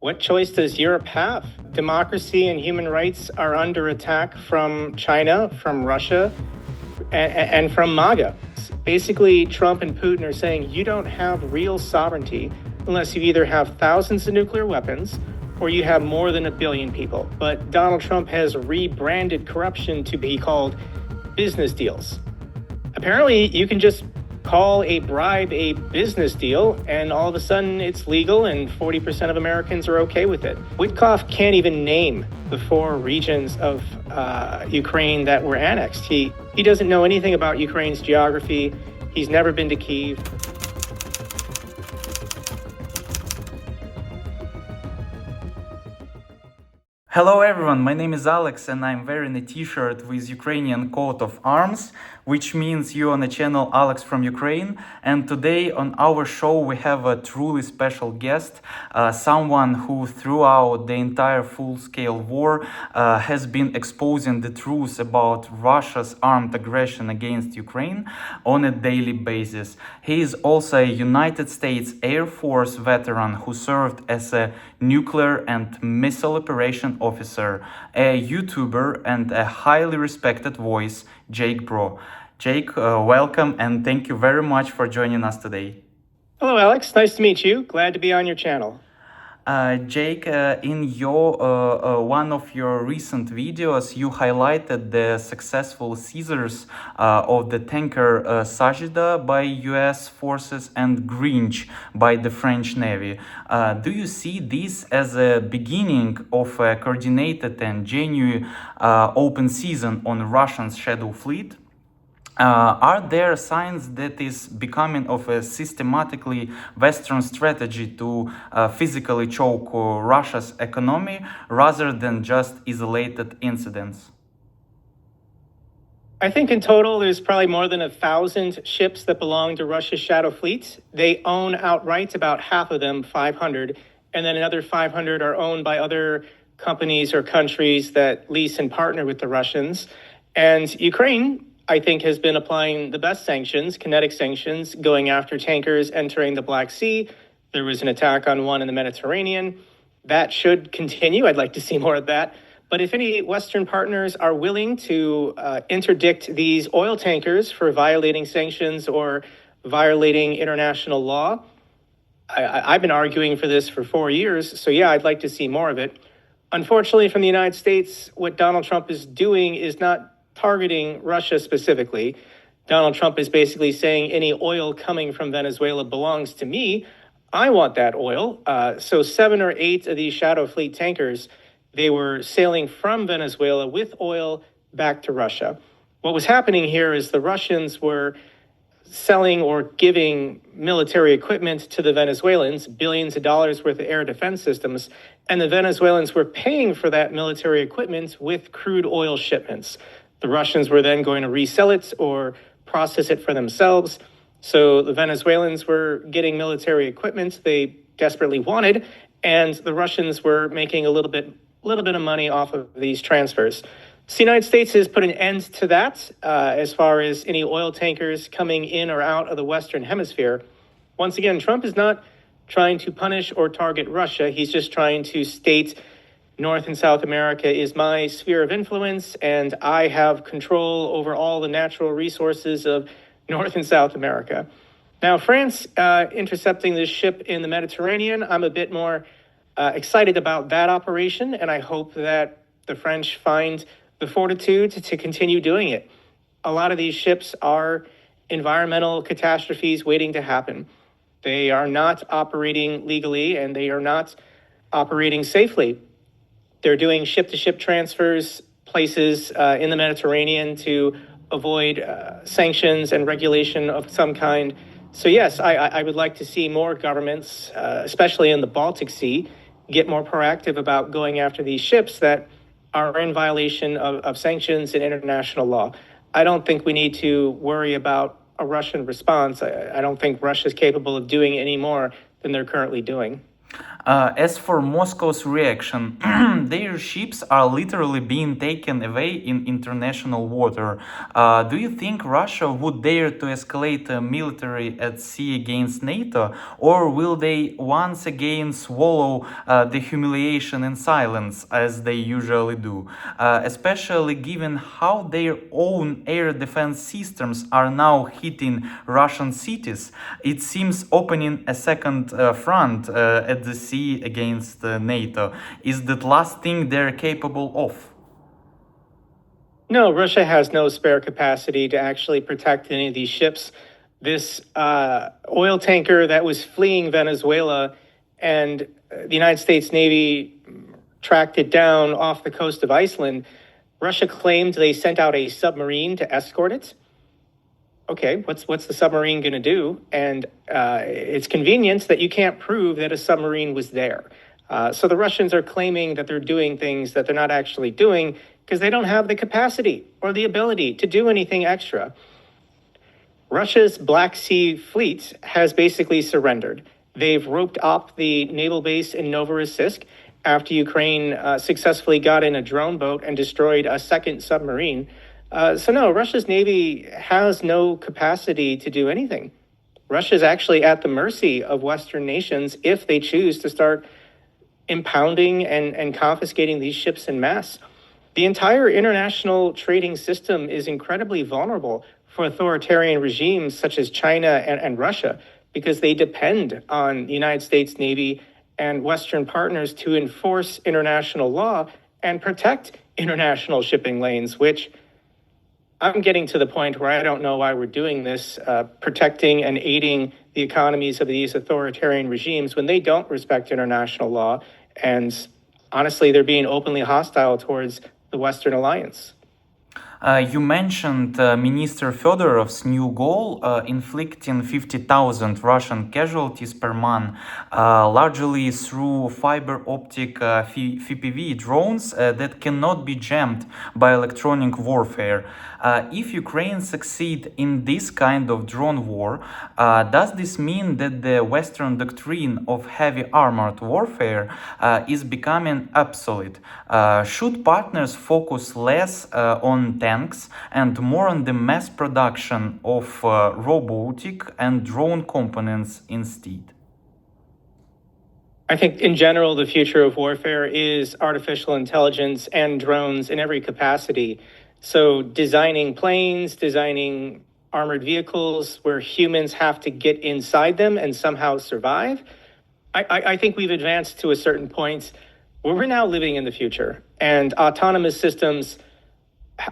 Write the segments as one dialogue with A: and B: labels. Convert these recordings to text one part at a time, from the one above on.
A: What choice does Europe have? Democracy and human rights are under attack from China, from Russia, and from MAGA. Basically, Trump and Putin are saying you don't have real sovereignty unless you either have thousands of nuclear weapons or you have more than 1 billion people. But Donald Trump has rebranded corruption to be called business deals. Apparently, you can just call a bribe a business deal, and all of a sudden it's legal and 40% of Americans are okay with it. Witkoff can't even name the 4 regions of Ukraine that were annexed. He doesn't know anything about Ukraine's geography. He's never been to Kyiv.
B: Hello everyone, my name is Alex and I'm wearing a t-shirt with Ukrainian coat of arms, which means you're on the channel Alex from Ukraine. And today on our show we have a truly special guest, someone who throughout the entire full-scale war has been exposing the truth about Russia's armed aggression against Ukraine on a daily basis. He is also a United States Air Force veteran who served as a nuclear and missile operation officer, a YouTuber, and a highly respected voice, Broe. Jake, welcome and thank you very much for joining us today.
A: Hello, Alex. Nice to meet you. Glad to be on your channel.
B: Jake, in your one of your recent videos, you highlighted the successful seizures of the tanker Sajida by US forces and Grinch by the French Navy. Do you see this as a beginning of a coordinated and genuine open season on Russia's shadow fleet? Are there signs that is becoming of a systematically Western strategy to physically choke Russia's economy rather than just isolated incidents?
A: I think in total there's probably more than 1,000 ships that belong to Russia's shadow fleet. They own outright about half of them, 500, and then another 500 are owned by other companies or countries that lease and partner with the Russians. And Ukraine, I think, has been applying the best sanctions, kinetic sanctions, going after tankers entering the Black Sea. There was an attack on one in the Mediterranean. That should continue. I'd like to see more of that. But if any Western partners are willing to interdict these oil tankers for violating sanctions or violating international law, I've been arguing for this for 4 years. So yeah, I'd like to see more of it. Unfortunately, from the United States, what Donald Trump is doing is not targeting Russia specifically. Donald Trump is basically saying any oil coming from Venezuela belongs to me. I want that oil. So 7 or 8 of these shadow fleet tankers, they were sailing from Venezuela with oil back to Russia. What was happening here is the Russians were selling or giving military equipment to the Venezuelans, billions of dollars worth of air defense systems, and the Venezuelans were paying for that military equipment with crude oil shipments. The Russians were then going to resell it or process it for themselves. So the Venezuelans were getting military equipment they desperately wanted, and the Russians were making a little bit of money off of these transfers. So the United States has put an end to that as far as any oil tankers coming in or out of the Western Hemisphere. Once again, Trump is not trying to punish or target Russia. He's just trying to state North and South America is my sphere of influence, and I have control over all the natural resources of North and South America. Now, France intercepting this ship in the Mediterranean, I'm a bit more excited about that operation, and I hope that the French find the fortitude to continue doing it. A lot of these ships are environmental catastrophes waiting to happen. They are not operating legally, and they are not operating safely. They're doing ship-to-ship transfers, places in the Mediterranean to avoid sanctions and regulation of some kind. So yes, I would like to see more governments, especially in the Baltic Sea, get more proactive about going after these ships that are in violation of sanctions and international law. I don't think we need to worry about a Russian response. I don't think Russia's capable of doing any more than they're currently doing.
B: As for Moscow's reaction, their ships are literally being taken away in international water. Do you think Russia would dare to escalate military at sea against NATO, or will they once again swallow the humiliation in silence, as they usually do? Especially given how their own air defense systems are now hitting Russian cities, it seems opening a second front at the sea against NATO is the last thing they're capable of.
A: No, Russia has no spare capacity to actually protect any of these ships. This oil tanker that was fleeing Venezuela and the United States Navy tracked it down off the coast of Iceland. Russia claimed they sent out a submarine to escort it. Okay, what's the submarine going to do? And it's convenient that you can't prove that a submarine was there. So the Russians are claiming that they're doing things that they're not actually doing because they don't have the capacity or the ability to do anything extra. Russia's Black Sea fleet has basically surrendered. They've roped up the naval base in Novorossiysk after Ukraine successfully got in a drone boat and destroyed a second submarine. So no, Russia's Navy has no capacity to do anything. Russia's actually at the mercy of Western nations if they choose to start impounding and confiscating these ships en masse. The entire international trading system is incredibly vulnerable for authoritarian regimes such as China and Russia because they depend on the United States Navy and Western partners to enforce international law and protect international shipping lanes, which I'm getting to the point where I don't know why we're doing this, protecting and aiding the economies of these authoritarian regimes when they don't respect international law. And honestly, they're being openly hostile towards the Western alliance.
B: You mentioned Minister Fedorov's new goal, inflicting 50,000 Russian casualties per month, largely through fiber optic FPV drones that cannot be jammed by electronic warfare. If Ukraine succeeds in this kind of drone war, does this mean that the Western doctrine of heavy armored warfare is becoming obsolete? Should partners focus less on tanks and more on the mass production of robotic and drone components instead?
A: I think in general, the future of warfare is artificial intelligence and drones in every capacity. So designing planes, designing armored vehicles where humans have to get inside them and somehow survive. I think we've advanced to a certain point where we're now living in the future, and autonomous systems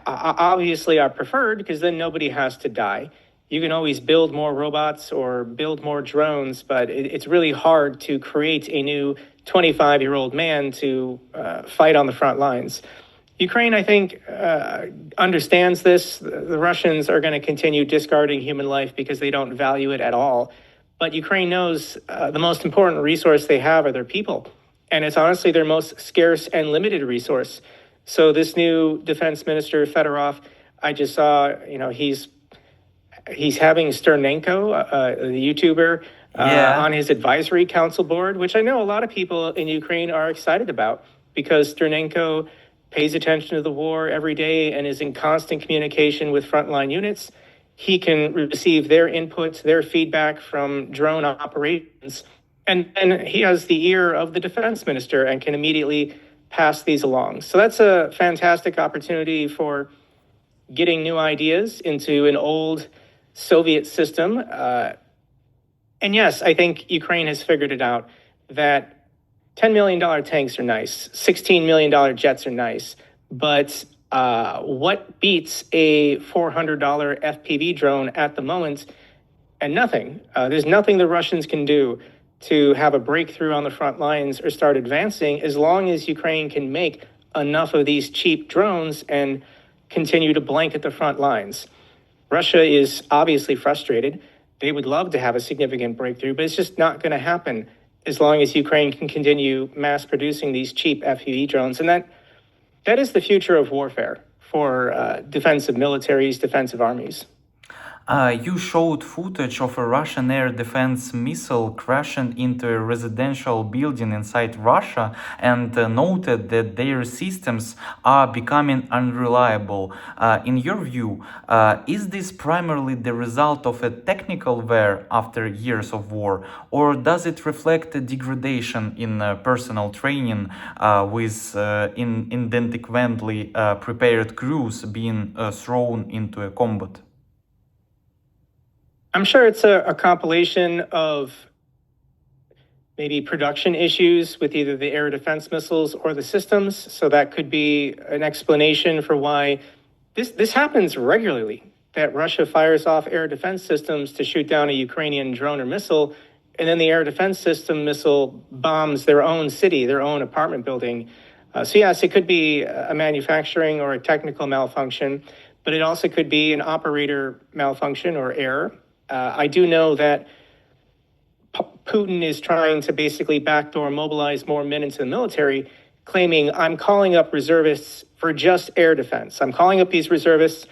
A: obviously are preferred because then nobody has to die. You can always build more robots or build more drones, but it's really hard to create a new 25-year-old man to fight on the front lines. Ukraine, I think, understands this. The Russians are going to continue discarding human life because they don't value it at all. But Ukraine knows the most important resource they have are their people. And it's honestly their most scarce and limited resource. So this new defense minister, Fedorov, I just saw, he's having Sternenko, the YouTuber, on his advisory council board, which I know a lot of people in Ukraine are excited about because Sternenko pays attention to the war every day and is in constant communication with frontline units. He can receive their inputs, their feedback from drone operations. And he has the ear of the defense minister and can immediately pass these along. So that's a fantastic opportunity for getting new ideas into an old Soviet system. And yes, I think Ukraine has figured it out that $10 million tanks are nice, $16 million jets are nice, but what beats a $400 FPV drone at the moment? And nothing. There's nothing the Russians can do to have a breakthrough on the front lines or start advancing as long as Ukraine can make enough of these cheap drones and continue to blanket the front lines. Russia is obviously frustrated. They would love to have a significant breakthrough, but it's just not going to happen as long as Ukraine can continue mass producing these cheap FPV drones. And that is the future of warfare for defensive militaries, defensive armies.
B: You showed footage of a Russian air defense missile crashing into a residential building inside Russia and noted that their systems are becoming unreliable. In your view, is this primarily the result of a technical wear after years of war, or does it reflect a degradation in personal training with inadequately prepared crews being thrown into a combat?
A: I'm sure it's a compilation of maybe production issues with either the air defense missiles or the systems. So that could be an explanation for why this happens regularly, that Russia fires off air defense systems to shoot down a Ukrainian drone or missile, and then the air defense system missile bombs their own city, their own apartment building. So yes, it could be a manufacturing or a technical malfunction, but it also could be an operator malfunction or error. I do know that Putin is trying to basically backdoor mobilize more men into the military, claiming I'm calling up reservists for just air defense. I'm calling up these reservists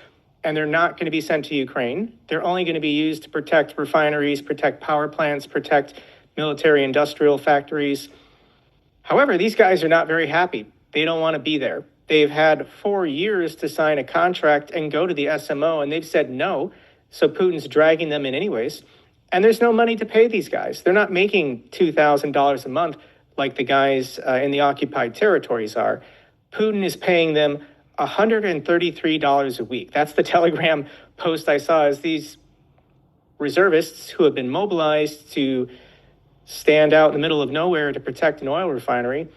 A: and they're not going to be sent to Ukraine. They're only going to be used to protect refineries, protect power plants, protect military industrial factories. However, these guys are not very happy. They don't want to be there. They've had 4 years to sign a contract and go to the SMO, and they've said no. So Putin's dragging them in anyways. And there's no money to pay these guys. They're not making $2,000 a month like the guys in the occupied territories are. Putin is paying them $133 a week. That's the Telegram post I saw, as these reservists who have been mobilized to stand out in the middle of nowhere to protect an oil refinery.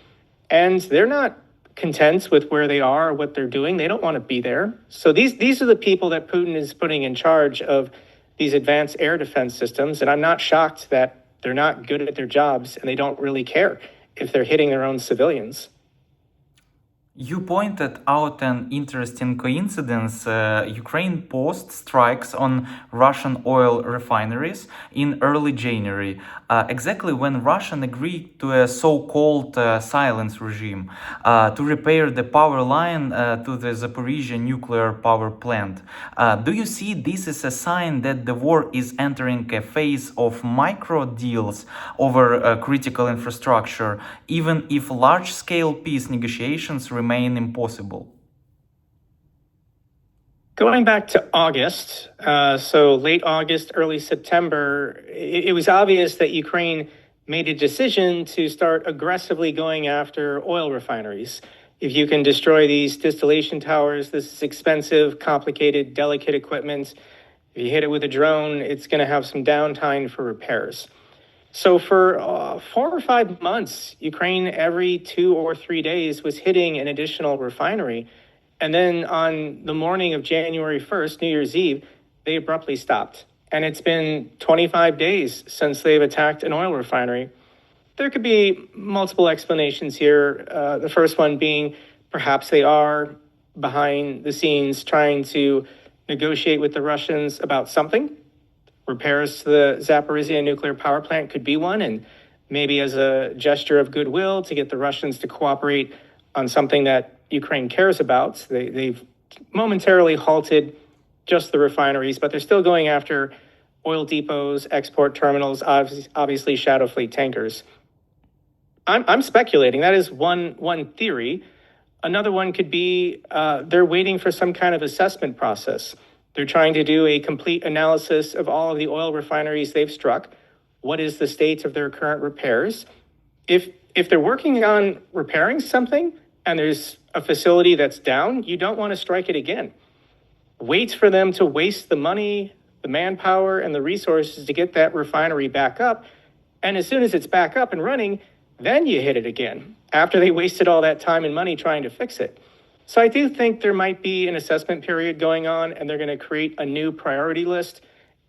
A: And they're not content with where they are or what they're doing. They don't want to be there. So these are the people that Putin is putting in charge of these advanced air defense systems. And I'm not shocked that they're not good at their jobs and they don't really care if they're hitting their own civilians.
B: You pointed out an interesting coincidence. Ukraine paused strikes on Russian oil refineries in early January, exactly when Russia agreed to a so-called silence regime to repair the power line to the Zaporizhia nuclear power plant. Do you see this as a sign that the war is entering a phase of micro deals over critical infrastructure, even if large-scale peace negotiations remain impossible?
A: Going back to August, so late August, early September, it was obvious that Ukraine made a decision to start aggressively going after oil refineries. If you can destroy these distillation towers, this is expensive, complicated, delicate equipment. If you hit it with a drone, it's going to have some downtime for repairs. So for 4 or 5 months, Ukraine every 2 or 3 days was hitting an additional refinery. And then on the morning of January 1st, New Year's Eve, they abruptly stopped. And it's been 25 days since they've attacked an oil refinery. There could be multiple explanations here. The first one being perhaps they are behind the scenes trying to negotiate with the Russians about something. Repairs to the Zaporizhia nuclear power plant could be one, and maybe as a gesture of goodwill to get the Russians to cooperate on something that Ukraine cares about. They've momentarily halted just the refineries, but they're still going after oil depots, export terminals, obviously shadow fleet tankers. I'm speculating. That is one theory. Another one could be they're waiting for some kind of assessment process. They're trying to do a complete analysis of all of the oil refineries they've struck. What is the state of their current repairs? If they're working on repairing something and there's a facility that's down, you don't want to strike it again. Wait for them to waste the money, the manpower, and the resources to get that refinery back up. And as soon as it's back up and running, then you hit it again, after they wasted all that time and money trying to fix it. So I do think there might be an assessment period going on, and they're going to create a new priority list.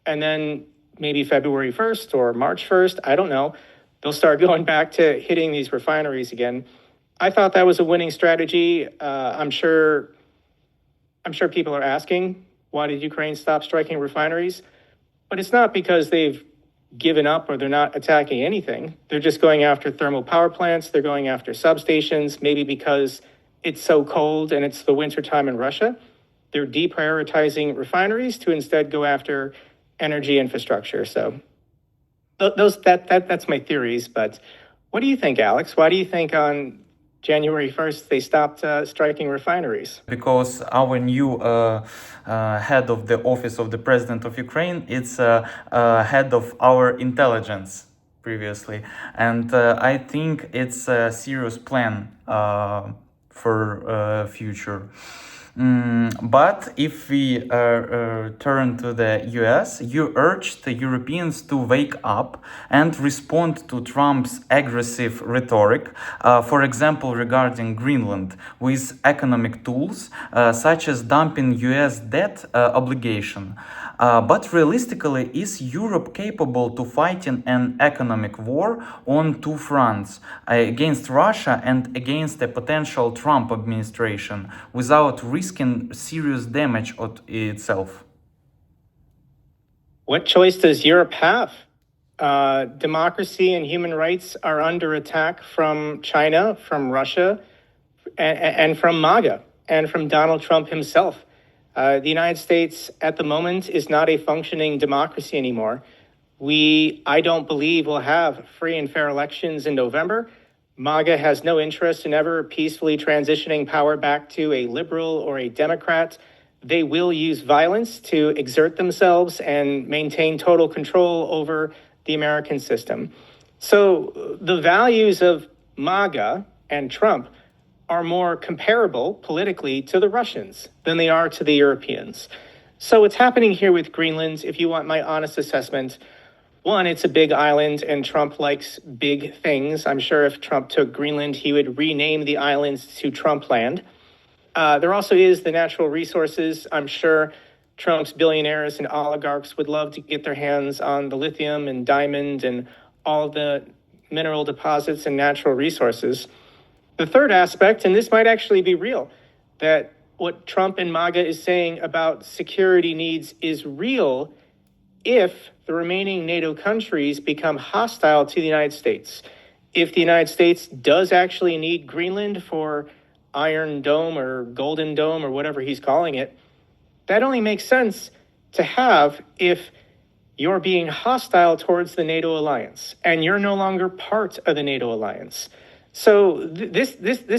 A: And then maybe February 1st or March 1st, I don't know, they'll start going back to hitting these refineries again. I thought that was a winning strategy. I'm sure people are asking, why did Ukraine stop striking refineries? But it's not because they've given up or they're not attacking anything. They're just going after thermal power plants. They're going after substations, maybe because it's so cold and it's the wintertime in Russia. they're deprioritizing refineries to instead go after energy infrastructure. So that's my theories. But what do you think, Alex? Why do you think on January 1st they stopped striking refineries?
B: Because our new head of the office of the president of Ukraine, it's head of our intelligence previously, and I think it's a serious plan for future. But if we turn to the US, you urged the Europeans to wake up and respond to Trump's aggressive rhetoric, for example, regarding Greenland, with economic tools such as dumping US debt obligation. But realistically, is Europe capable to fighting an economic war on two fronts, against Russia and against a potential Trump administration, without risking serious damage on itself?
A: What choice does Europe have? Democracy and human rights are under attack from China, from Russia, and from MAGA, and from Donald Trump himself. The United States at the moment is not a functioning democracy anymore. I don't believe we'll have free and fair elections in November. MAGA has no interest in ever peacefully transitioning power back to a liberal or a Democrat. They will use violence to exert themselves and maintain total control over the American system. So the values of MAGA and Trump are more comparable politically to the Russians than they are to the Europeans. So what's happening here with Greenland, if you want my honest assessment, one, it's a big island and Trump likes big things. I'm sure if Trump took Greenland, he would rename the islands to Trump land. There also is the natural resources. I'm sure Trump's billionaires and oligarchs would love to get their hands on the lithium and diamond and all the mineral deposits and natural resources. The third aspect, and this might actually be real, that what Trump and MAGA is saying about security needs is real if the remaining NATO countries become hostile to the United States. If the United States does actually need Greenland for Iron Dome or Golden Dome or whatever he's calling it, that only makes sense to have if you're being hostile towards the NATO alliance and you're no longer part of the NATO alliance. So this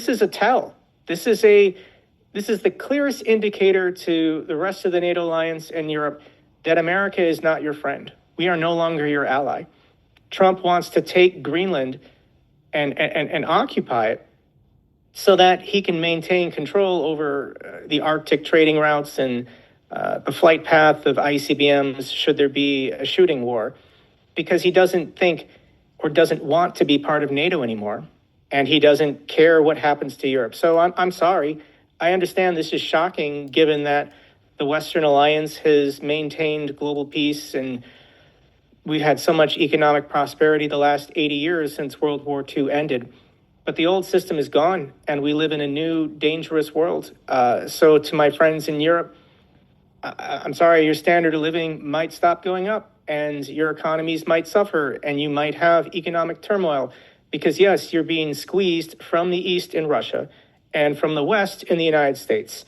A: is a tell. This is the clearest indicator to the rest of the NATO alliance and Europe that America is not your friend. We are no longer your ally. Trump wants to take Greenland and occupy it so that he can maintain control over the Arctic trading routes and the flight path of ICBMs should there be a shooting war, because he doesn't think or doesn't want to be part of NATO anymore. And he doesn't care what happens to Europe. So I'm sorry. I understand this is shocking given that the Western Alliance has maintained global peace and we've had so much economic prosperity the last 80 years since World War II ended. But the old system is gone and we live in a new, dangerous world. So to my friends in Europe, I'm sorry, your standard of living might stop going up and your economies might suffer and you might have economic turmoil. Because yes, you're being squeezed from the East in Russia and from the West in the United States.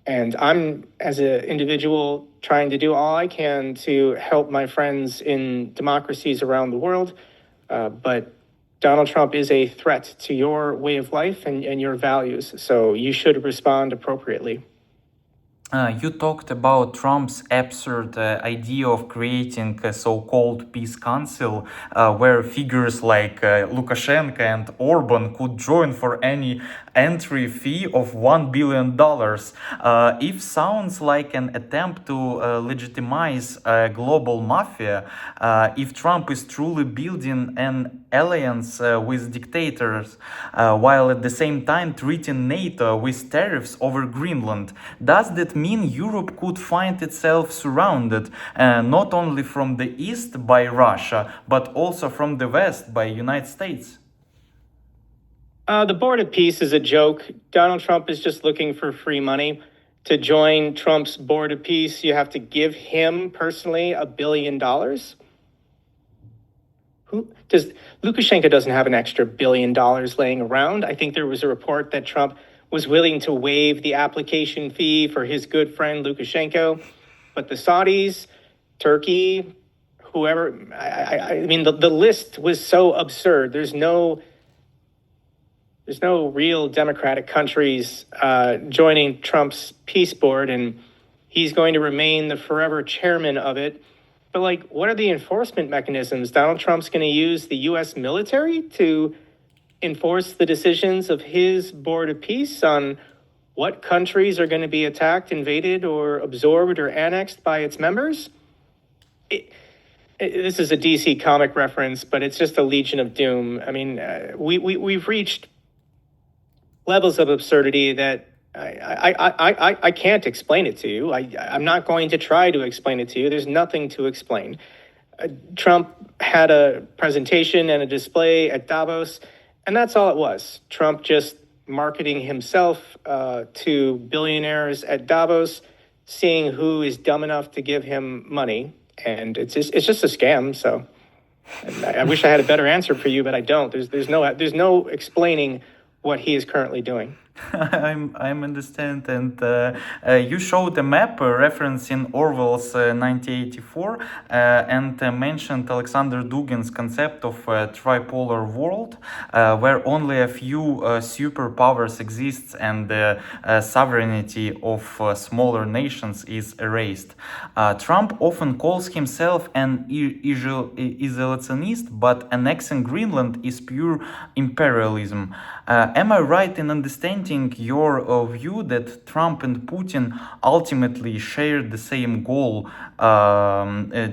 A: And I'm, as an individual, trying to do all I can to help my friends in democracies around the world. But Donald Trump is a threat to your way of life and your values. So you should respond appropriately.
B: You talked about Trump's absurd idea of creating a so-called peace council where figures like Lukashenko and Orban could join for any entry fee of $1 billion. If sounds like an attempt to legitimize a global mafia, if Trump is truly building an alliance with dictators while at the same time treating NATO with tariffs over Greenland, does that mean Europe could find itself surrounded not only from the east by Russia, but also from the west by United States?
A: The Board of Peace is a joke. Donald Trump is just looking for free money. To join Trump's Board of Peace, you have to give him personally $1 billion. Lukashenko doesn't have an extra $1 billion laying around. I think there was a report that Trump was willing to waive the application fee for his good friend Lukashenko. But the Saudis, Turkey, whoever, I mean, the list was so absurd. There's no real democratic countries joining Trump's peace board, and he's going to remain the forever chairman of it. But like, what are the enforcement mechanisms? Donald Trump's going to use the U.S. military to enforce the decisions of his board of peace on what countries are going to be attacked, invaded, or absorbed or annexed by its members? This is a DC comic reference, but it's just a Legion of Doom. I mean, we've reached levels of absurdity that I can't explain it to you. I'm not going to try to explain it to you. There's nothing to explain. Trump had a presentation and a display at Davos, and that's all it was. Trump just marketing himself to billionaires at Davos, seeing who is dumb enough to give him money, and it's just a scam. So I wish I had a better answer for you, but I don't. There's no explaining what he is currently doing.
B: I'm understand, and you showed a map referencing Orwell's 1984 and mentioned Alexander Dugin's concept of a tripolar world where only a few superpowers exist and the sovereignty of smaller nations is erased. Trump often calls himself an isolationist, but annexing Greenland is pure imperialism. Am I right in understanding your view that Trump and Putin ultimately shared the same goal,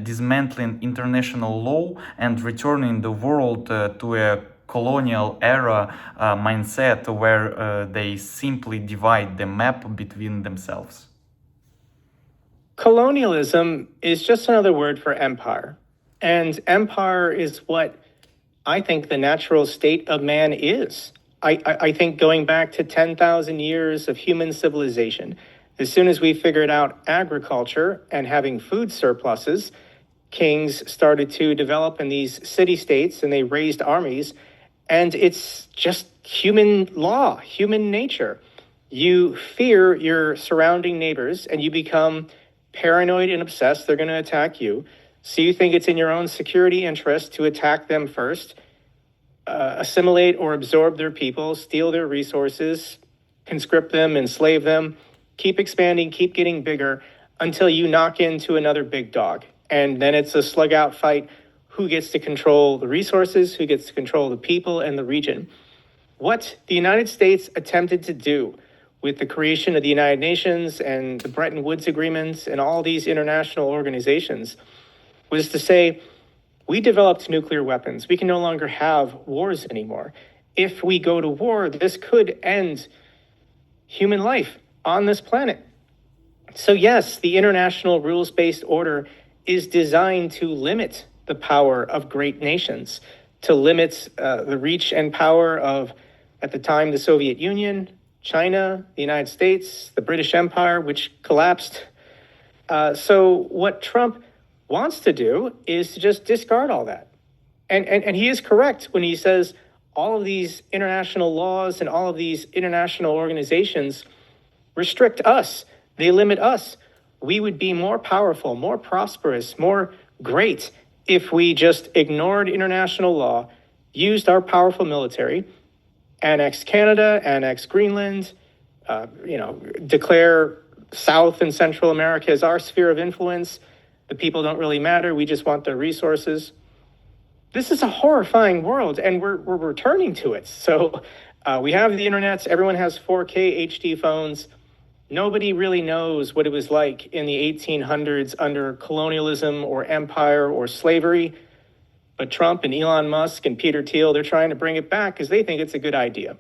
B: dismantling international law and returning the world to a colonial era mindset where they simply divide the map between themselves?
A: Colonialism is just another word for empire. And empire is what I think the natural state of man is. I think going back to 10,000 years of human civilization, as soon as we figured out agriculture and having food surpluses, kings started to develop in these city-states and they raised armies. And it's just human law, human nature. You fear your surrounding neighbors and you become paranoid and obsessed. They're going to attack you. So you think it's in your own security interest to attack them first. Assimilate or absorb their people, steal their resources, conscript them, enslave them, keep expanding, keep getting bigger until you knock into another big dog. And then it's a slug out fight. Who gets to control the resources? Who gets to control the people and the region? What the United States attempted to do with the creation of the United Nations and the Bretton Woods agreements and all these international organizations was to say, we developed nuclear weapons. We can no longer have wars anymore. If we go to war, this could end human life on this planet. So yes, the international rules-based order is designed to limit the power of great nations, to limit the reach and power of, at the time, the Soviet Union, China, the United States, the British Empire, which collapsed. So what Trump wants to do is to just discard all that. And he is correct when he says all of these international laws and all of these international organizations restrict us. They limit us. We would be more powerful, more prosperous, more great if we just ignored international law, used our powerful military, annexed Canada, annexed Greenland, declare South and Central America as our sphere of influence. The people don't really matter. We just want their resources. This is a horrifying world, and we're returning to it. So we have the internet. Everyone has 4K HD phones. Nobody really knows what it was like in the 1800s under colonialism or empire or slavery. But Trump and Elon Musk and Peter Thiel, they're trying to bring it back because they think it's a good idea.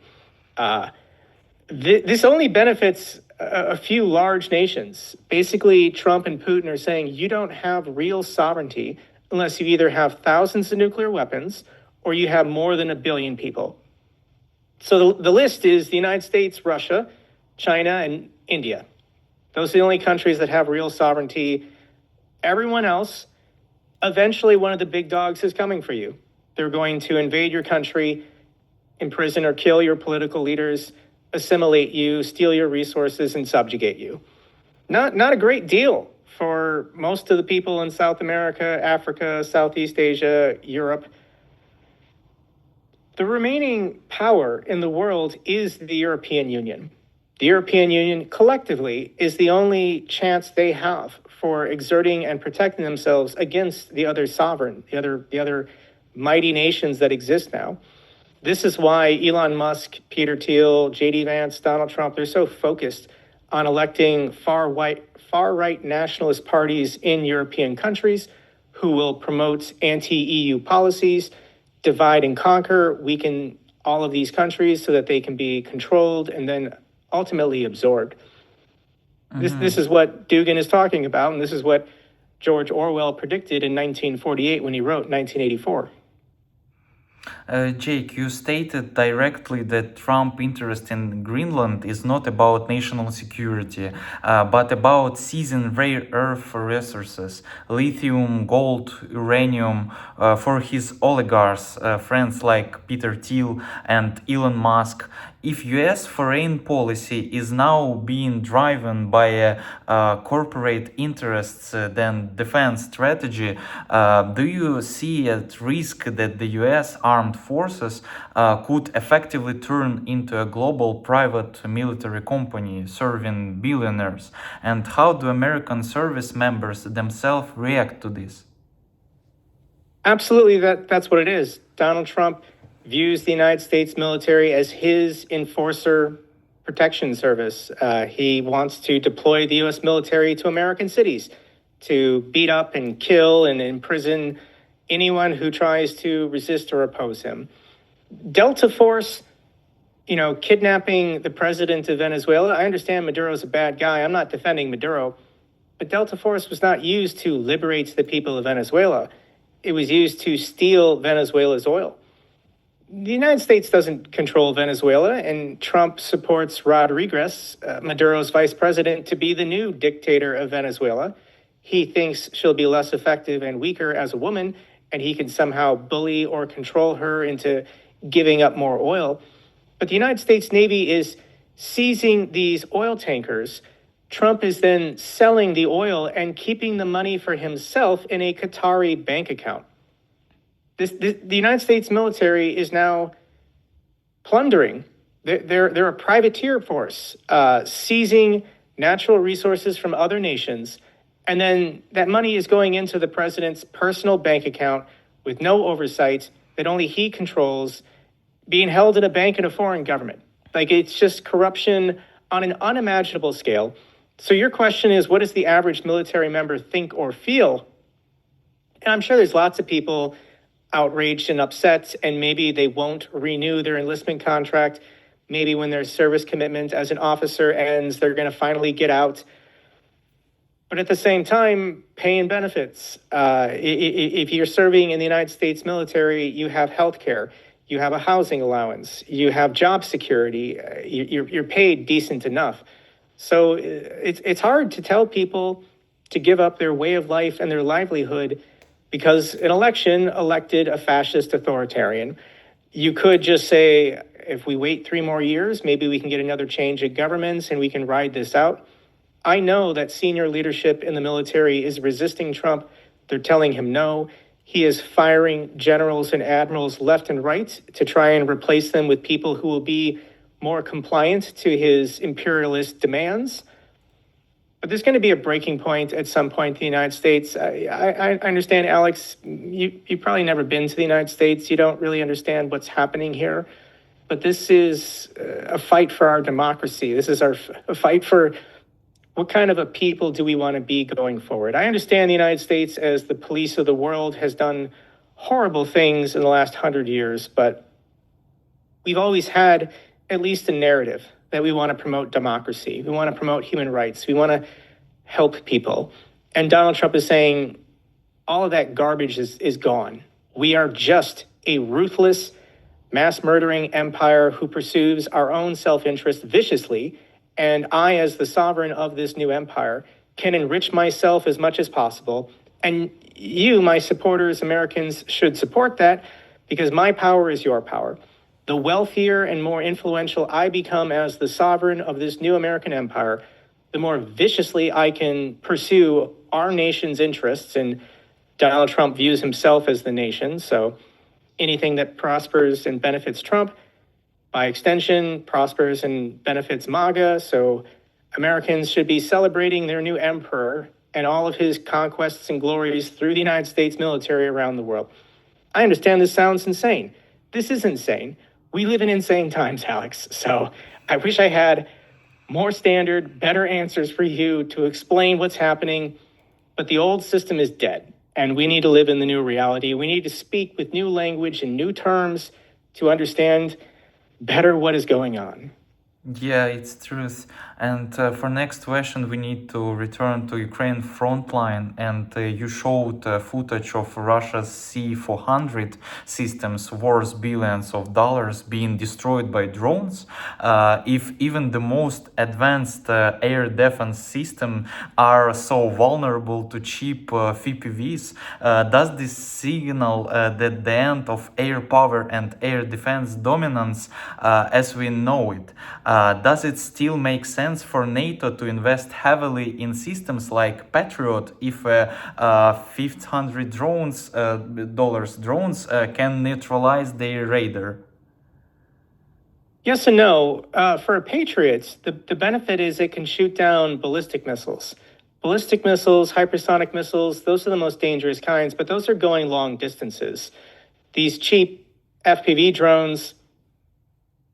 A: This only benefits a few large nations. Basically, Trump and Putin are saying you don't have real sovereignty unless you either have thousands of nuclear weapons or you have more than 1 billion people. So the list is the United States, Russia, China, and India. Those are the only countries that have real sovereignty. Everyone else, eventually one of the big dogs is coming for you. They're going to invade your country, imprison or kill your political leaders, assimilate you, steal your resources, and subjugate you. Not a great deal for most of the people in South America, Africa, Southeast Asia, Europe. The remaining power in the world is the European Union. The European Union collectively is the only chance they have for exerting and protecting themselves against the other sovereign, the other mighty nations that exist now. This is why Elon Musk, Peter Thiel, J.D. Vance, Donald Trump, they're so focused on electing far-right nationalist parties in European countries who will promote anti-EU policies, divide and conquer, weaken all of these countries so that they can be controlled and then ultimately absorbed. This is what Dugin is talking about, and this is what George Orwell predicted in 1948 when he wrote 1984.
B: Jake, you stated directly that Trump's interest in Greenland is not about national security, but about seizing rare earth resources, lithium, gold, uranium, for his oligarchs, friends like Peter Thiel and Elon Musk. If US foreign policy is now being driven by corporate interests than defense strategy, do you see at risk that the US armed forces could effectively turn into a global private military company serving billionaires? And how do American service members themselves react to this?
A: Absolutely, that's what it is. Donald Trump views the United States military as his enforcer protection service. He wants to deploy the U.S. military to American cities to beat up and kill and imprison anyone who tries to resist or oppose him. Delta Force, kidnapping the president of Venezuela. I understand Maduro's a bad guy. I'm not defending Maduro. But Delta Force was not used to liberate the people of Venezuela. It was used to steal Venezuela's oil. The United States doesn't control Venezuela, and Trump supports Rodriguez, Maduro's vice president, to be the new dictator of Venezuela. He thinks she'll be less effective and weaker as a woman, and he can somehow bully or control her into giving up more oil. But the United States Navy is seizing these oil tankers. Trump is then selling the oil and keeping the money for himself in a Qatari bank account. The United States military is now plundering. They're a privateer force, seizing natural resources from other nations, and then that money is going into the president's personal bank account with no oversight that only he controls, being held in a bank in a foreign government. Like, it's just corruption on an unimaginable scale. So your question is, what does the average military member think or feel? And I'm sure there's lots of people outraged and upset, and maybe they won't renew their enlistment contract. Maybe when their service commitment as an officer ends, they're going to finally get out. But at the same time, pay and benefits. If you're serving in the United States military, you have health care, you have a housing allowance, you have job security, you're paid decent enough. So it's hard to tell people to give up their way of life and their livelihood because an election elected a fascist authoritarian. You could just say, if we wait 3 more years, maybe we can get another change of governments and we can ride this out. I know that senior leadership in the military is resisting Trump. They're telling him no. He is firing generals and admirals left and right to try and replace them with people who will be more compliant to his imperialist demands. But there's going to be a breaking point at some point in the United States. I understand, Alex, you've probably never been to the United States. You don't really understand what's happening here. But this is a fight for our democracy. This is a fight for what kind of a people do we want to be going forward. I understand the United States as the police of the world has done horrible things in the last 100 years, but we've always had at least a narrative that we want to promote democracy. We want to promote human rights. We want to help people. And Donald Trump is saying all of that garbage is gone. We are just a ruthless, mass murdering empire who pursues our own self-interest viciously. And I, as the sovereign of this new empire, can enrich myself as much as possible. And you, my supporters, Americans, should support that because my power is your power. the wealthier and more influential I become as the sovereign of this new American empire, the more viciously I can pursue our nation's interests. And Donald Trump views himself as the nation. So anything that prospers and benefits Trump, by extension, prospers and benefits MAGA. So Americans should be celebrating their new emperor and all of his conquests and glories through the United States military around the world. I understand this sounds insane. This is insane. We live in insane times, Alex. So I wish I had more standard, better answers for you to explain what's happening. But the old system is dead, and we need to live in the new reality. We need to speak with new language and new terms to understand better what is going on.
B: Yeah, it's truth. And for next question, we need to return to Ukraine front line. And you showed footage of Russia's C-400 systems worth billions of dollars being destroyed by drones. If even the most advanced air defense system are so vulnerable to cheap FPVs, does this signal that the end of air power and air defense dominance as we know it? Does it still make sense for NATO to invest heavily in systems like Patriot if $500 drones can neutralize their radar?
A: Yes and no. For Patriots, the benefit is it can shoot down ballistic missiles. Ballistic missiles, hypersonic missiles, those are the most dangerous kinds, but those are going long distances. These cheap FPV drones,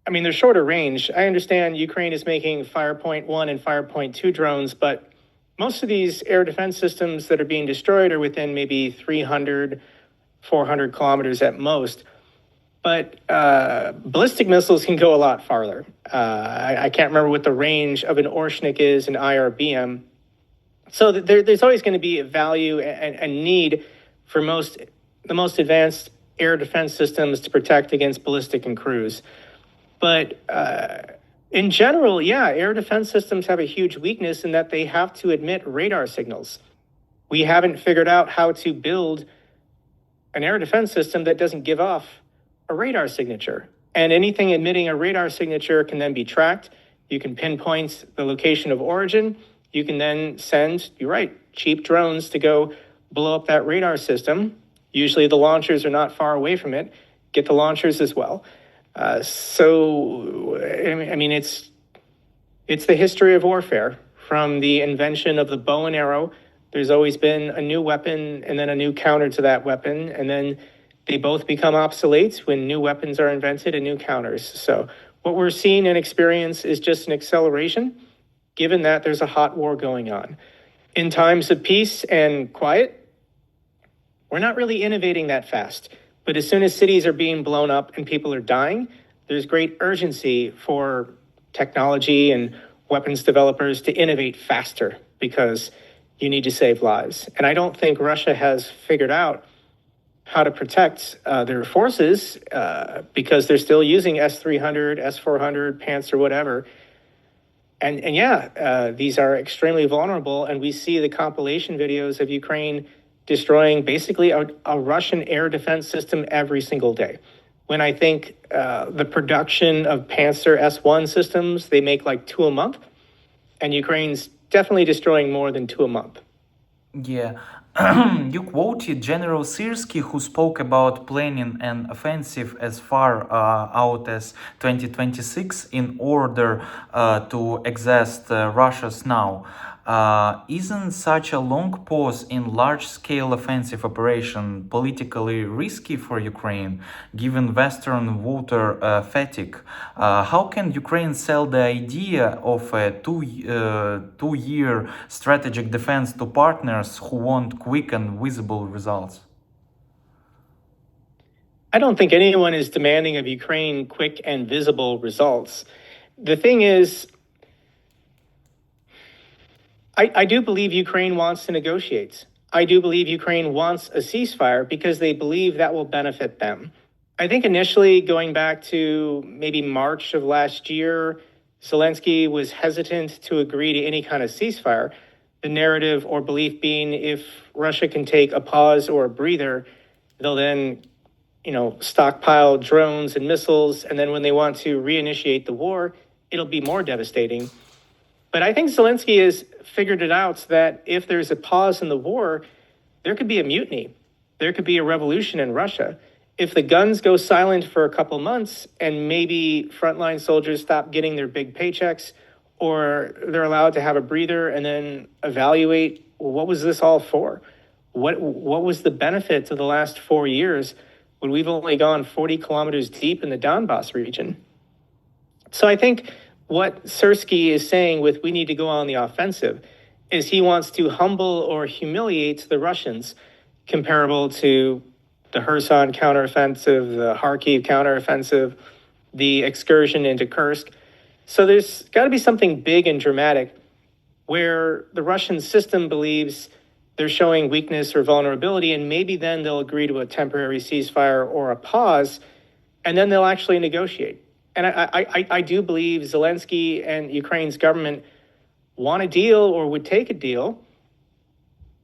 A: I mean, they're shorter range. I understand Ukraine is making Firepoint 1 and Firepoint 2 drones, but most of these air defense systems that are being destroyed are within maybe 300, 400 kilometers at most. But ballistic missiles can go a lot farther. I can't remember what the range of an Orshnik is, an IRBM. So there's always going to be a value and need for the most advanced air defense systems to protect against ballistic and cruise. But in general, yeah, air defense systems have a huge weakness in that they have to emit radar signals. We haven't figured out how to build an air defense system that doesn't give off a radar signature. And anything emitting a radar signature can then be tracked. You can pinpoint the location of origin. You can then send, you're right, cheap drones to go blow up that radar system. Usually the launchers are not far away from it. Get the launchers as well. So, I mean, it's the history of warfare. From the invention of the bow and arrow, there's always been a new weapon and then a new counter to that weapon. And then they both become obsolete when new weapons are invented and new counters. So what we're seeing and experience is just an acceleration, given that there's a hot war going on. In times of peace and quiet, we're not really innovating that fast. But as soon as cities are being blown up and people are dying, there's great urgency for technology and weapons developers to innovate faster because you need to save lives. And I don't think Russia has figured out how to protect their forces because they're still using S-300, S-400, Panzer, whatever. And yeah, these are extremely vulnerable. And we see the compilation videos of Ukraine destroying basically a Russian air defense system every single day. When I think the production of Panzer S-1 systems, they make like 2 a month, and Ukraine's definitely destroying more than 2 a month.
B: Yeah. You quoted General Syrskyi, who spoke about planning an offensive as far out as 2026 in order to exhaust Russia's now. Isn't such a long pause in large-scale offensive operation politically risky for Ukraine, given Western voter fatigue? How can Ukraine sell the idea of a two-year strategic defense to partners who want quick and visible results?
A: I don't think anyone is demanding of Ukraine quick and visible results. The thing is, I do believe Ukraine wants to negotiate. I do believe Ukraine wants a ceasefire because they believe that will benefit them. I think initially, going back to maybe March of last year, Zelensky was hesitant to agree to any kind of ceasefire. The narrative or belief being if Russia can take a pause or a breather, they'll then stockpile drones and missiles, and then when they want to reinitiate the war, it'll be more devastating. But I think Zelensky has figured it out that if there's a pause in the war, there could be a mutiny. There could be a revolution in Russia. If the guns go silent for a couple months and maybe frontline soldiers stop getting their big paychecks, or they're allowed to have a breather and then evaluate, well, what was this all for? What was the benefit to the last 4 years when we've only gone 40 kilometers deep in the Donbass region? So I think what Sersky is saying with we need to go on the offensive is he wants to humble or humiliate the Russians, comparable to the Kherson counteroffensive, the Kharkiv counteroffensive, the excursion into Kursk. So there's got to be something big and dramatic where the Russian system believes they're showing weakness or vulnerability, and maybe then they'll agree to a temporary ceasefire or a pause, and then they'll actually negotiate. And I do believe Zelensky and Ukraine's government want a deal or would take a deal,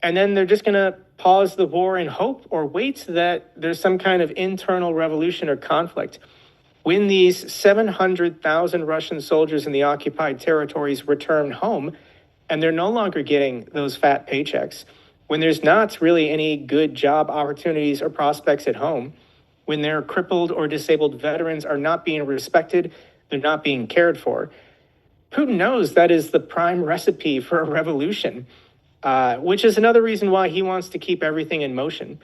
A: and then they're just going to pause the war and hope or wait that there's some kind of internal revolution or conflict. When these 700,000 Russian soldiers in the occupied territories return home, and they're no longer getting those fat paychecks, when there's not really any good job opportunities or prospects at home, when their crippled or disabled veterans are not being respected, they're not being cared for, Putin knows that is the prime recipe for a revolution, which is another reason why he wants to keep everything in motion.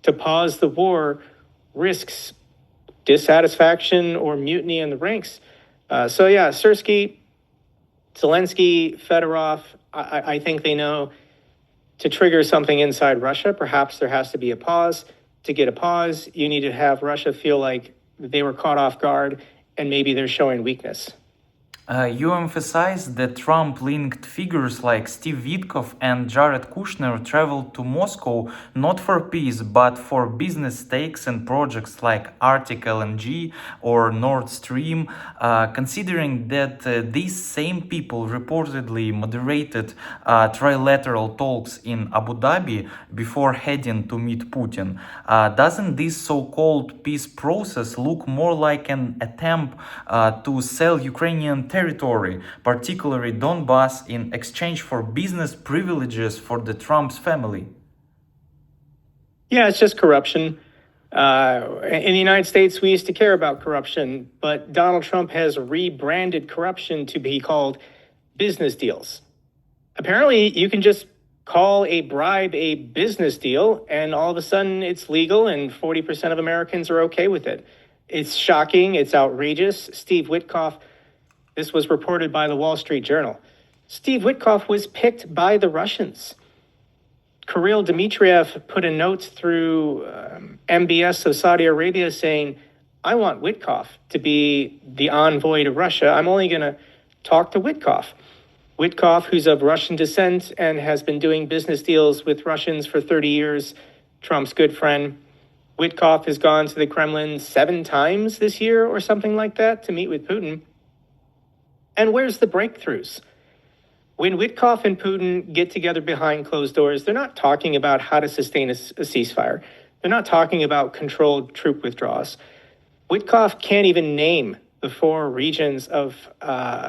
A: To pause the war risks dissatisfaction or mutiny in the ranks. Sersky, Zelensky, Fedorov, I think they know to trigger something inside Russia, perhaps there has to be a pause. To get a pause, you need to have Russia feel like they were caught off guard and maybe they're showing weakness.
B: You emphasize that Trump-linked figures like Steve Witkoff and Jared Kushner traveled to Moscow not for peace, but for business stakes and projects like Arctic LNG or Nord Stream, considering that these same people reportedly moderated trilateral talks in Abu Dhabi before heading to meet Putin. Doesn't this so-called peace process look more like an attempt to sell Ukrainian territory, particularly Donbass, in exchange for business privileges for the Trump's family?
A: Yeah, it's just corruption. In the United States, we used to care about corruption, but Donald Trump has rebranded corruption to be called business deals. Apparently, you can just call a bribe a business deal, and all of a sudden it's legal, and 40% of Americans are okay with it. It's shocking. It's outrageous. Steve Witkoff, this was reported by the Wall Street Journal. Steve Witkoff was picked by the Russians. Kirill Dmitriev put a note through MBS of Saudi Arabia saying, I want Witkoff to be the envoy to Russia. I'm only going to talk to Witkoff. Witkoff, who's of Russian descent and has been doing business deals with Russians for 30 years, Trump's good friend. Witkoff has gone to the Kremlin 7 times this year or something like that to meet with Putin. And where's the breakthroughs? When Witkoff and Putin get together behind closed doors, they're not talking about how to sustain a ceasefire. They're not talking about controlled troop withdrawals. Witkoff can't even name the 4 regions of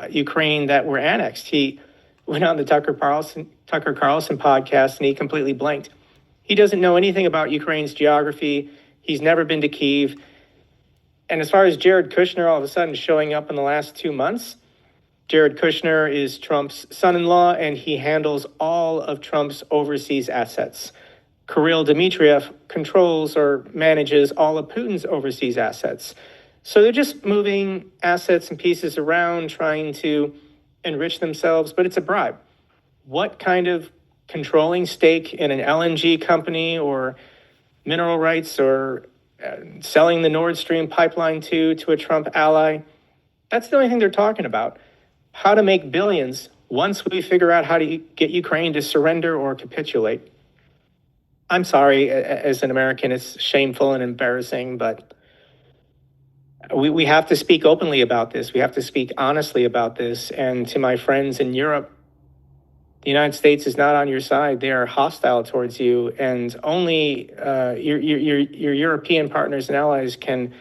A: Ukraine that were annexed. He went on the Tucker Carlson podcast and he completely blanked. He doesn't know anything about Ukraine's geography. He's never been to Kyiv. And as far as Jared Kushner all of a sudden showing up in the last 2 months, Jared Kushner is Trump's son-in-law, and he handles all of Trump's overseas assets. Kirill Dmitriev controls or manages all of Putin's overseas assets. So they're just moving assets and pieces around, trying to enrich themselves, but it's a bribe. What kind of controlling stake in an LNG company or mineral rights or selling the Nord Stream pipeline to a Trump ally? That's the only thing they're talking about. How to make billions once we figure out how to get Ukraine to surrender or capitulate. I'm sorry, as an American, it's shameful and embarrassing, but we have to speak openly about this. We have to speak honestly about this. And to my friends in Europe, The United States is not on your side. They are hostile towards you, and only your European partners and allies can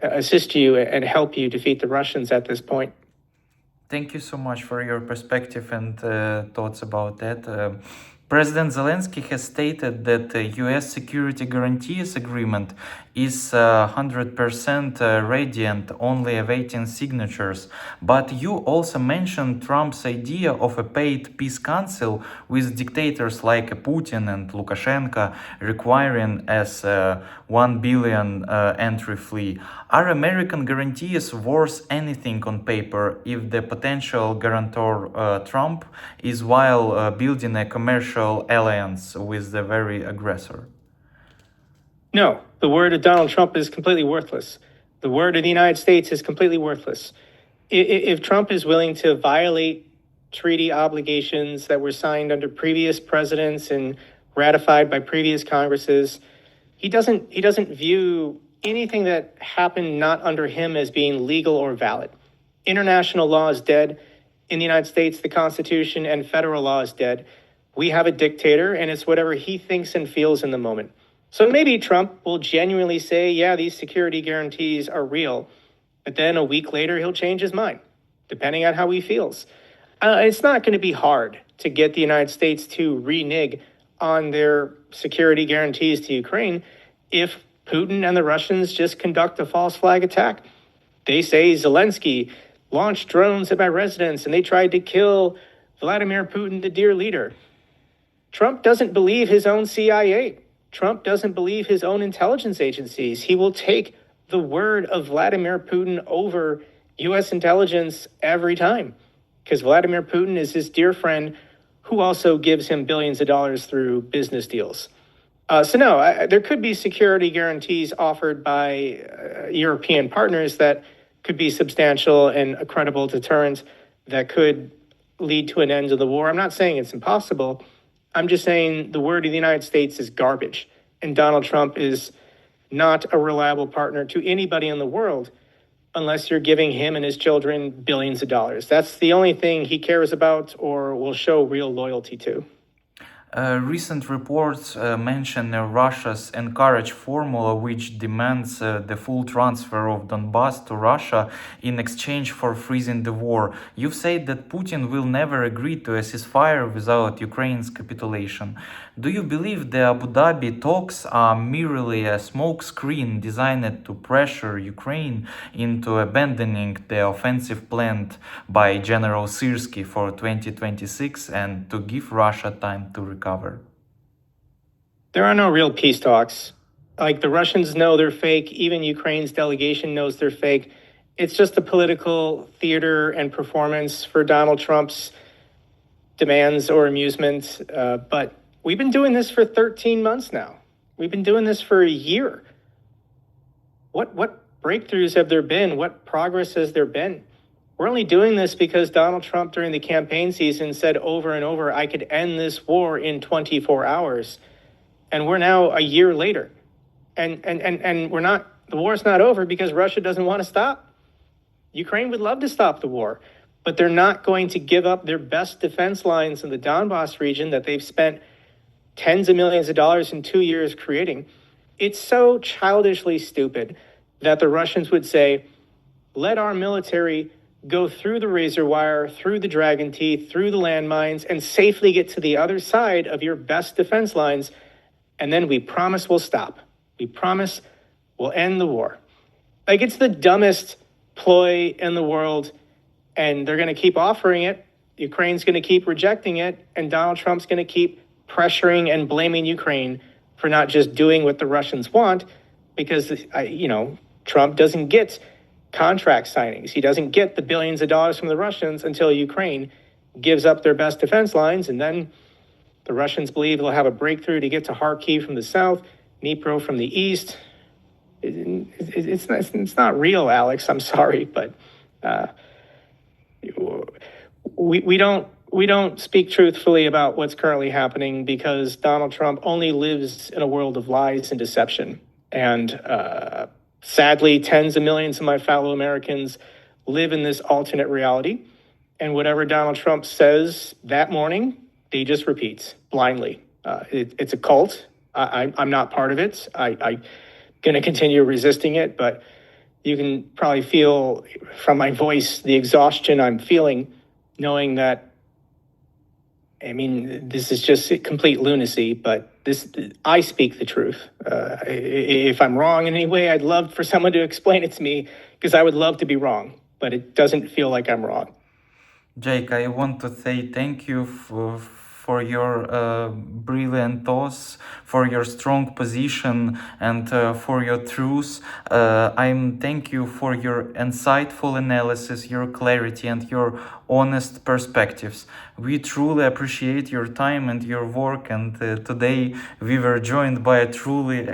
A: assist you and help you defeat the Russians at this point.
B: Thank you so much for your perspective and thoughts about that. President Zelensky has stated that the US security guarantees agreement is 100% radiant, only awaiting signatures. But you also mentioned Trump's idea of a paid peace council with dictators like Putin and Lukashenko, requiring as 1 billion entry fee. Are American guarantees worth anything on paper if the potential guarantor Trump is while building a commercial alliance with the very aggressor?
A: No, the word of Donald Trump is completely worthless. The word of the United States is completely worthless. If Trump is willing to violate treaty obligations that were signed under previous presidents and ratified by previous Congresses, he doesn't view anything that happened not under him as being legal or valid. International law is dead. In the United States, the Constitution and federal law is dead. We have a dictator, and it's whatever he thinks and feels in the moment. So maybe Trump will genuinely say, yeah, these security guarantees are real, but then a week later he'll change his mind, depending on how he feels. It's not going to be hard to get the United States to renege on their security guarantees to Ukraine if Putin and the Russians just conduct a false flag attack. They say Zelensky launched drones at my residence and they tried to kill Vladimir Putin, the dear leader. Trump doesn't believe his own CIA. Trump doesn't believe his own intelligence agencies. He will take the word of Vladimir Putin over U.S. intelligence every time, because Vladimir Putin is his dear friend who also gives him billions of dollars through business deals. There could be security guarantees offered by European partners that could be substantial and a credible deterrent that could lead to an end to the war. I'm not saying it's impossible. I'm just saying the word of the United States is garbage, and Donald Trump is not a reliable partner to anybody in the world unless you're giving him and his children billions of dollars. That's the only thing he cares about or will show real loyalty to.
B: Recent reports mention Russia's encouraged formula, which demands the full transfer of Donbass to Russia in exchange for freezing the war. You've said that Putin will never agree to a ceasefire without Ukraine's capitulation. Do you believe the Abu Dhabi talks are merely a smokescreen designed to pressure Ukraine into abandoning the offensive planned by General Syrskyi for 2026 and to give Russia time to recover?
A: There are no real peace talks. Like, the Russians know they're fake. Even Ukraine's delegation knows they're fake. It's just a political theater and performance for Donald Trump's demands or amusement. But we've been doing this for 13 months now. We've been doing this for a year. What breakthroughs have there been? What progress has there been? We're only doing this because Donald Trump during the campaign season said over and over, I could end this war in 24 hours. And we're now a year later. And the war's not over because Russia doesn't want to stop. Ukraine would love to stop the war, but they're not going to give up their best defense lines in the Donbass region that they've spent tens of millions of dollars in 2 years creating. It's so childishly stupid that the Russians would say, let our military go through the razor wire, through the dragon teeth, through the landmines, and safely get to the other side of your best defense lines, and then we promise we'll stop. We promise we'll end the war. Like, it's the dumbest ploy in the world, and they're going to keep offering it. Ukraine's going to keep rejecting it, and Donald Trump's going to keep pressuring and blaming Ukraine for not just doing what the Russians want, because, Trump doesn't get contract signings. He doesn't get the billions of dollars from the Russians until Ukraine gives up their best defense lines, and then the Russians believe they'll have a breakthrough to get to Kharkiv from the south, Dnipro from the east. It's not real, Alex. I'm sorry, but we don't speak truthfully about what's currently happening because Donald Trump only lives in a world of lies and deception. And sadly, tens of millions of my fellow Americans live in this alternate reality. And whatever Donald Trump says that morning, he just repeats blindly. It's a cult. I'm not part of it. I'm going to continue resisting it, but you can probably feel from my voice the exhaustion I'm feeling, knowing that, I mean, this is just complete lunacy, but I speak the truth. If I'm wrong in any way, I'd love for someone to explain it to me, because I would love to be wrong, but it doesn't feel like I'm wrong.
B: Jake, I want to say thank you for your brilliant thoughts, for your strong position, and for your truth. I'm thank you for your insightful analysis, your clarity, and your honest perspectives. We truly appreciate your time and your work, and today we were joined by a truly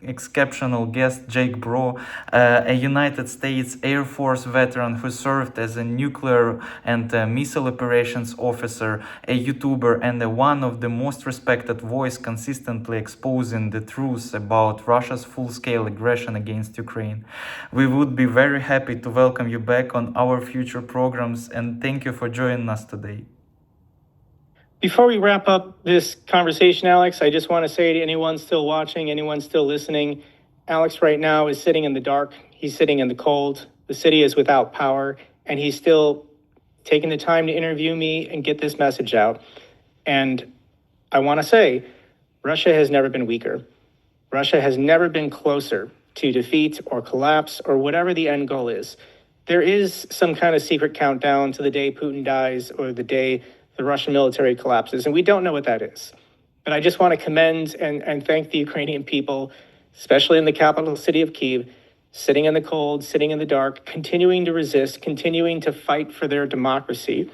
B: exceptional guest, Jake Broe, a United States Air Force veteran who served as a nuclear and missile operations officer, a YouTuber, and one of the most respected voice consistently exposing the truth about Russia's full-scale aggression against Ukraine. We would be very happy to welcome you back on our future programs, and thank you for joining us today.
A: Before we wrap up this conversation, Alex, I just want to say to anyone still watching, anyone still listening, Alex right now is sitting in the dark. He's sitting in the cold. The city is without power, and he's still taking the time to interview me and get this message out. And I want to say, Russia has never been weaker. Russia has never been closer to defeat or collapse or whatever the end goal is. There is some kind of secret countdown to the day Putin dies or the day the Russian military collapses, and we don't know what that is. But I just want to commend and thank the Ukrainian people, especially in the capital city of Kyiv, sitting in the cold, sitting in the dark, continuing to resist, continuing to fight for their democracy.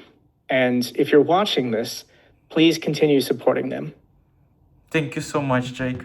A: And if you're watching this, please continue supporting them.
B: Thank you so much, Jake.